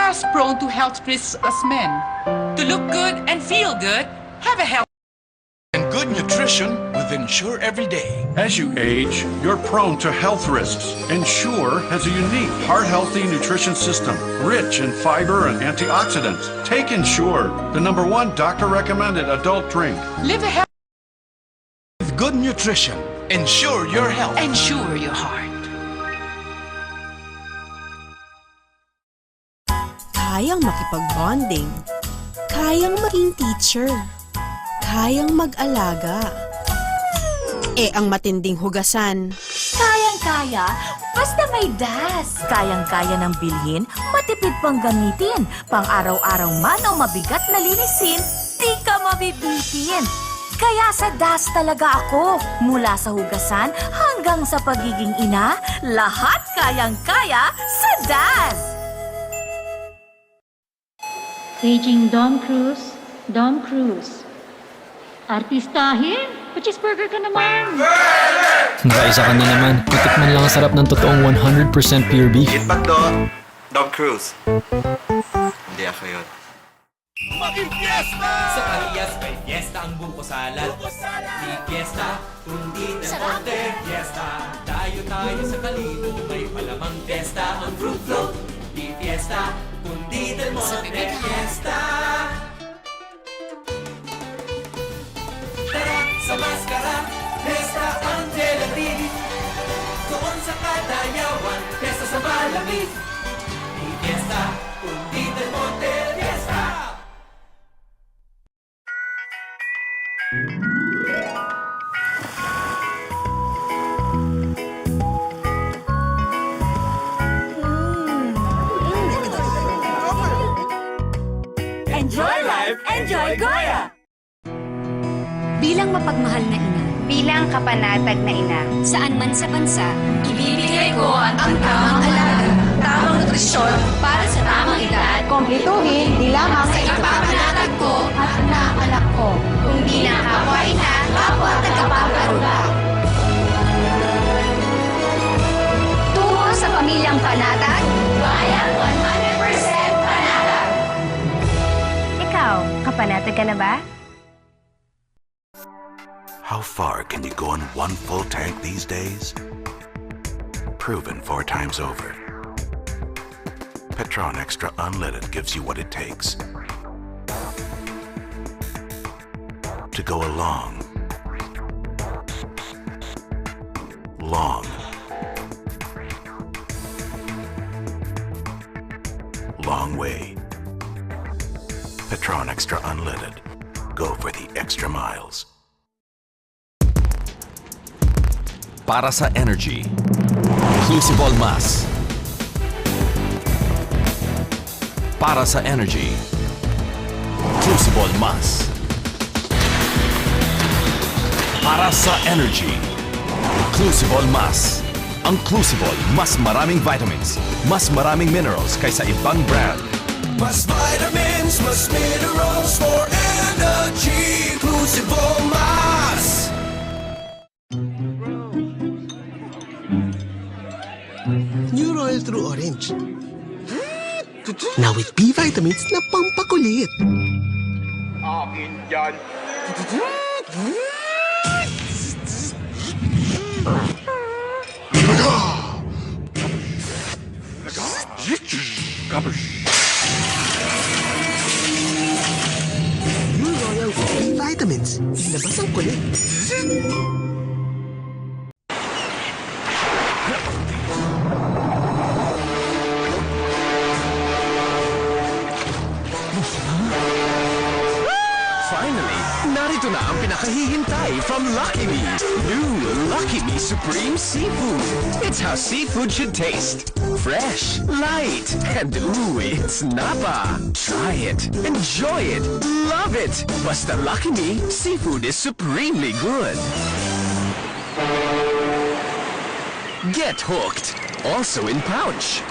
less prone to health risks as men. To look good and feel good, have a healthy And good nutrition with Ensure every day. As you age, you're prone to health risks. Ensure has a unique heart-healthy nutrition system, rich in fiber and antioxidants. Take Ensure, the #1 doctor-recommended adult drink. live a healthy With good nutrition, ensure your health. ensure your heart. Kayang makipag-bonding. Kayang maging teacher. Kayang mag-alaga. Ang matinding hugasan. Kayang-kaya, basta may DAS. Kayang-kaya ng bilhin, matipid pang gamitin. Pang-araw-araw man o mabigat na linisin, di ka mabibitin. Kaya sa DAS talaga ako. Mula sa hugasan hanggang sa pagiging ina, lahat kayang-kaya sa DAS. Paging Dom Cruz, Dom Cruz. Artistahin? Pa-cheeseburger ka naman! Nakaisa ka na naman. Titikman lang ang sarap ng totoong 100% pure beef. Feedback do, Dom Cruz. Hindi ako yun. Sa Parias may fiesta ang buko salad. Di fiesta, kundi del monte fiesta. Tayo sa Kalibo, may palamang fiesta ang fruit float. Di fiesta, kundi del monte fiesta. Tara sa Mascara, fiesta ang gelatini. Doon sa Kadayawan, fiesta sa malamig. Di fiesta, kundi del monte fiesta. Enjoy life, enjoy Goya! Bilang mapagmahal na ina, bilang kapanatag na ina, saan man sa bansa, Ibibigay ko ang tamang alaga, tamang nutrisyon para sa tamang edad. kumpletuhin di lamang Sa ipapanatag ko at ng anak ko, kung di na kapwa ina, kapwa tagapagparuga. tungo sa pamilyang panatag, Bayang 100% panatag. ikaw, kapanatag ka na ba? How far can you go in one full tank these days? Proven 4 times over. Petron Extra Unleaded gives you what it takes to go a long way. Petron Extra Unleaded. Go for the extra miles. Para sa energy, Crucible Mas. Para sa energy, Crucible Mas. Para sa energy, Crucible Mas. Ang Crucible, mas maraming vitamins, mas maraming minerals kaysa ibang brand. Mas vitamins, mas minerals for energy. Crucible Mas. New Royal True Orange. Now with B vitamins na pampakulit. Akin yan. New Royal with B vitamins. Ilabas ang kulit. Finally, narito na ang pinakahihintay from Lucky Me. New Lucky Me Supreme Seafood. It's how seafood should taste. Fresh, light, and ooh, it's napa. Try it, enjoy it, love it. Basta Lucky Me, seafood is supremely good. Get hooked. Also in pouch.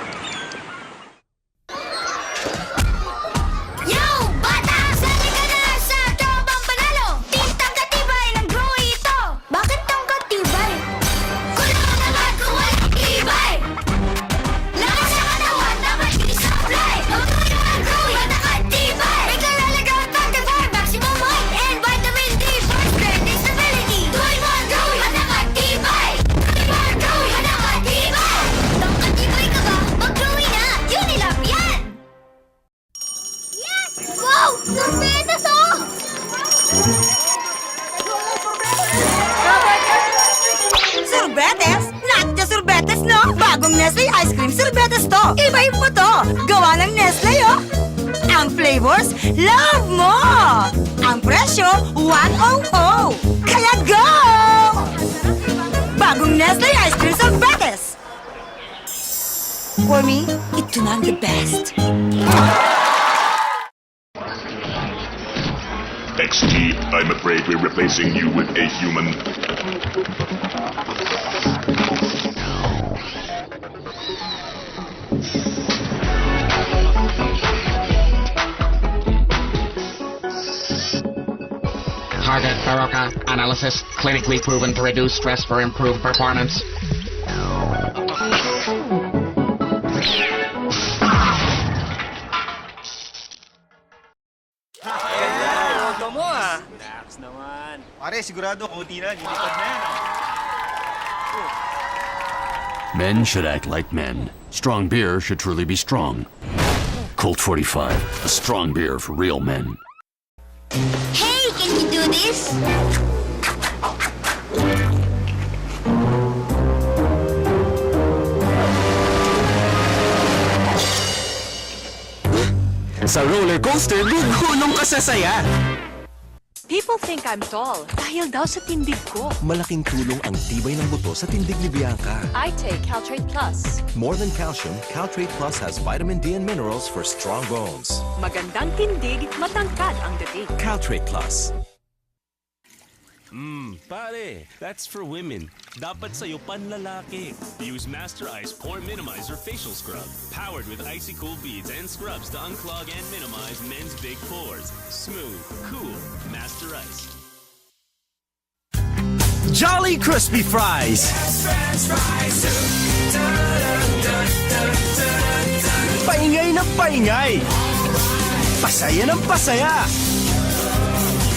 Nestle Ice Cream Sorbetes to. Iba-iba to. Gawa ng Nestle, oh. Ang flavors, love mo! Ang presyo, 100. Kaya go! Bagong Nestle Ice Cream Sorbetes. For me, ito na ang the best. XT, I'm afraid we're replacing you with a human. Target Baroka analysis clinically proven to reduce stress for improved performance. Pare, sigurado, kunti na, lilipad na yan. Men should act like men. Strong beer should truly be strong. Colt 45, a strong beer for real men. Hey, can you do this? Sa roller coaster, gugulong ka sa saya. People think I'm tall dahil daw sa tindig ko. Malaking tulong ang tibay ng buto sa tindig ni Bianca. I take Caltrate Plus. More than calcium, Caltrate Plus has vitamin D and minerals for strong bones. Magandang tindig, matangkad ang dating. Caltrate Plus. Pare, that's for women. Dapat sa'yo panlalaki. Use Master Ice Pore Minimizer Facial Scrub. Powered with icy cool beads and scrubs to unclog and minimize men's big pores. Smooth, cool, Master Ice. Jolly Crispy Fries! Paingay na paingay! Pasaya ng pasaya!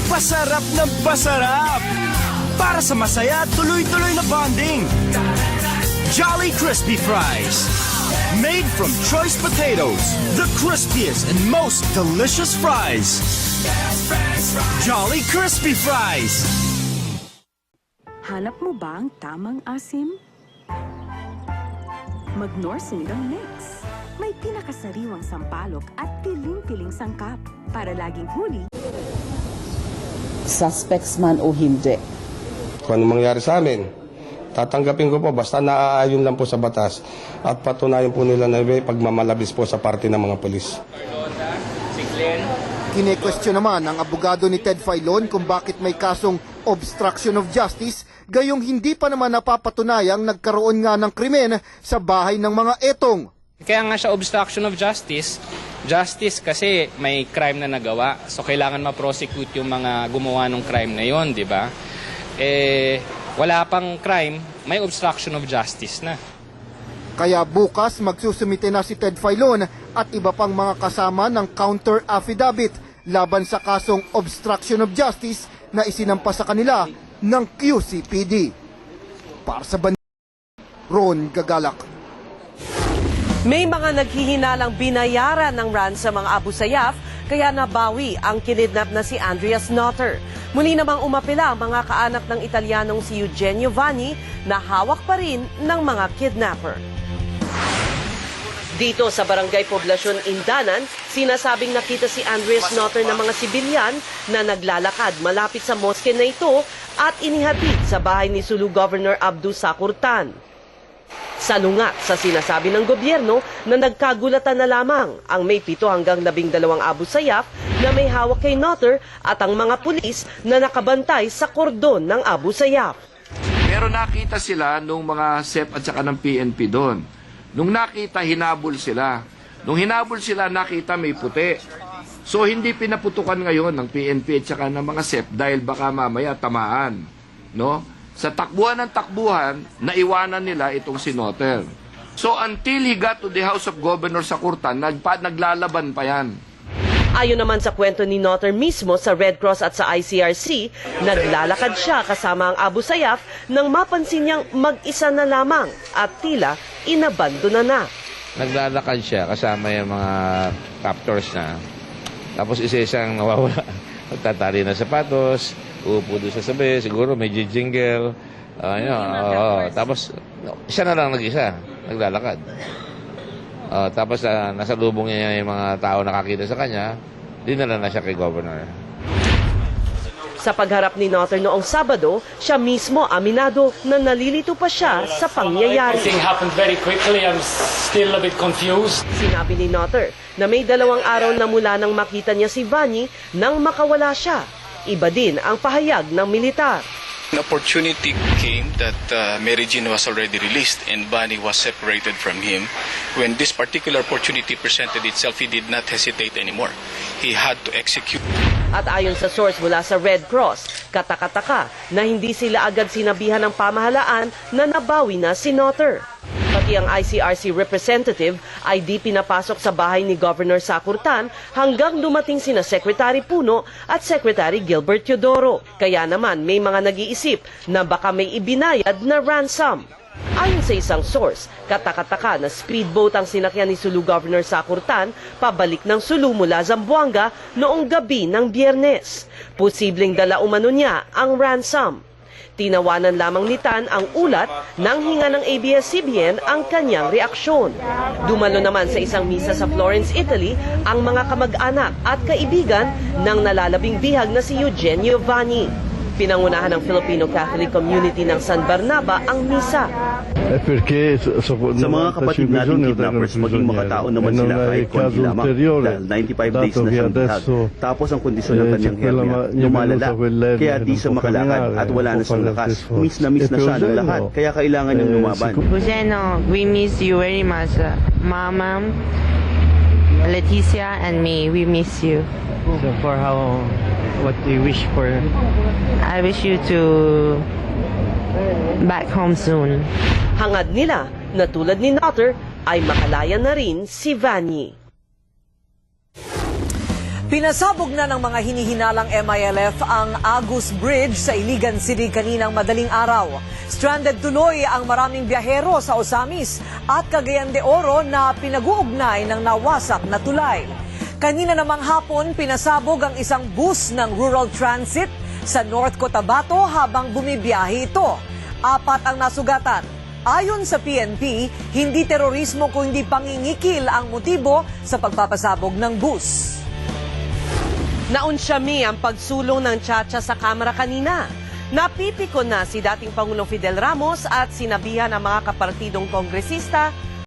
Pasarap na pasarap! Para sa masaya at tuloy-tuloy na bonding! Jolly Crispy Fries! Made from choice potatoes, the crispiest and most delicious fries! Jolly Crispy Fries! Hanap mo ba ang tamang asim? Mag-Norsinidang Mix. May pinakasariwang sampalok at piling-piling sangkap para laging huli. Suspects man o hindi. Kung ano mangyari sa amin, tatanggapin ko po basta naaayon lang po sa batas at patunayan po nila na may pagmamalabis po sa parte ng mga polis. Kine-question naman ang abogado ni Ted Filon kung bakit may kasong obstruction of justice, gayong hindi pa naman napapatunayang nagkaroon nga ng krimen sa bahay ng mga etong. Kaya nga siya obstruction of justice kasi may crime na nagawa. So kailangan ma-prosecute yung mga gumawa ng crime na yon, di ba? Wala pang crime, may obstruction of justice na. Kaya bukas magsusumite na si Ted Filon at iba pang mga kasama ng counter affidavit laban sa kasong obstruction of justice na isinampa sa kanila ng QCPD. Para sa Ron Gagalak. May mga naghihinalang binayaran ng ransom ang Abu Sayyaf kaya nabawi ang kinidnap na si Andreas Notter. Muli namang umapila ang mga kaanak ng Italianong si Eugenio Vanni na hawak pa rin ng mga kidnapper. Dito sa Barangay Poblasyon Indanan, sinasabing nakita si Andreas Notter ng mga sibilyan na naglalakad malapit sa moske na ito at inihatid sa bahay ni Sulu Governor Abdu Sakurtan. Salungat sa sinasabi ng gobyerno na nagkagulatan na lamang ang may 7 hanggang 12 Abu Sayyaf na may hawak kay Notter at ang mga pulis na nakabantay sa kordon ng Abu Sayyaf. Pero nakita sila nung mga SEP at saka ng PNP doon. Nung nakita, hinabol sila. Nung hinabol sila, nakita may puti. So hindi pinaputukan ngayon ng PNP at saka ng mga SEP dahil baka mamaya tamaan. No? Sa takbuhan ng takbuhan, naiwanan nila itong si Notter. So until he got to the House of Governors sa Kurtan, naglalaban pa yan. Ayon naman sa kwento ni Notter mismo sa Red Cross at sa ICRC, naglalakad siya kasama ang Abu Sayyaf nang mapansin niyang mag-isa na lamang at tila inabandona na. Naglalakad siya kasama yung mga captors na. Tapos isa-isang nawawala. Nagtatali na sapatos, Uupo doon sa sabi, siguro may jingle. Tapos, siya na lang nag-isa, naglalakad. Tapos, nasa lubong niya yung mga tao nakakita sa kanya, dinala na siya kay Governor. Sa pagharap ni Notter noong Sabado, siya mismo aminado na nalilito pa siya sa pangyayari. Everything happened very quickly. I'm still a bit confused. Sinabi ni Notter na may 2 araw na mula nang makita niya si Vani nang makawala siya. Iba din ang pahayag ng militar. An opportunity came that Mary Jean was already released and Vani was separated from him. When this particular opportunity presented itself, he did not hesitate anymore. He had to execute. At ayon sa source mula sa Red Cross, katakataka na hindi sila agad sinabihan ng pamahalaan na nabawi na si Notter. Pati ang ICRC representative ay di pinapasok sa bahay ni Governor Sakurtan hanggang dumating sina Secretary Puno at Secretary Gilbert Teodoro. Kaya naman may mga nag-iisip na baka may ibinayad na ransom. Ayon sa isang source, katakataka na speedboat ang sinakyan ni Sulu Governor Sakurtan pabalik ng Sulu mula Zamboanga noong gabi ng Biyernes. Posibleng dala umano niya ang ransom. Tinawanan lamang ni Tan ang ulat nang hinga ng ABS-CBN ang kanyang reaksyon. Dumalo naman sa isang misa sa Florence, Italy ang mga kamag-anak at kaibigan ng nalalabing bihag na si Eugenio Vani. Pinangunahan ng Filipino Catholic Community ng San Barnaba ang misa. Sa mga kapatid nating kidnappers, maging makatao naman sila kahit konti lamang dahil 95 days na siyang bihag. Tapos ang kondisyon ng kanyang hernia, lumalala. Kaya di siya makalakad at wala na siyang lakas. Miss na siya ng lahat, kaya kailangan niyang lumaban. Bujeno, we miss you very much. Mama, Leticia and me, we miss you. So for what do you wish for? I wish you to back home soon. Hangad nila na tulad ni Notter ay makalaya na rin si Vani. Pinasabog na ng mga hinihinalang MILF ang Agus Bridge sa Iligan City kaninang madaling araw. Stranded tuloy ang maraming biyahero sa Osamis at Cagayan de Oro na pinag-uugnay ng nawasak na tulay. Kanina namang hapon, pinasabog ang isang bus ng Rural Transit sa North Cotabato habang bumibiyahe ito. 4 ang nasugatan. Ayon sa PNP, hindi terorismo kundi pangingikil ang motibo sa pagpapasabog ng bus. Naunsyami ang pagsulong ng tiyatsa sa Kamara kanina. Napipiko na si dating Pangulong Fidel Ramos at sinabihan ang mga kapartidong kongresista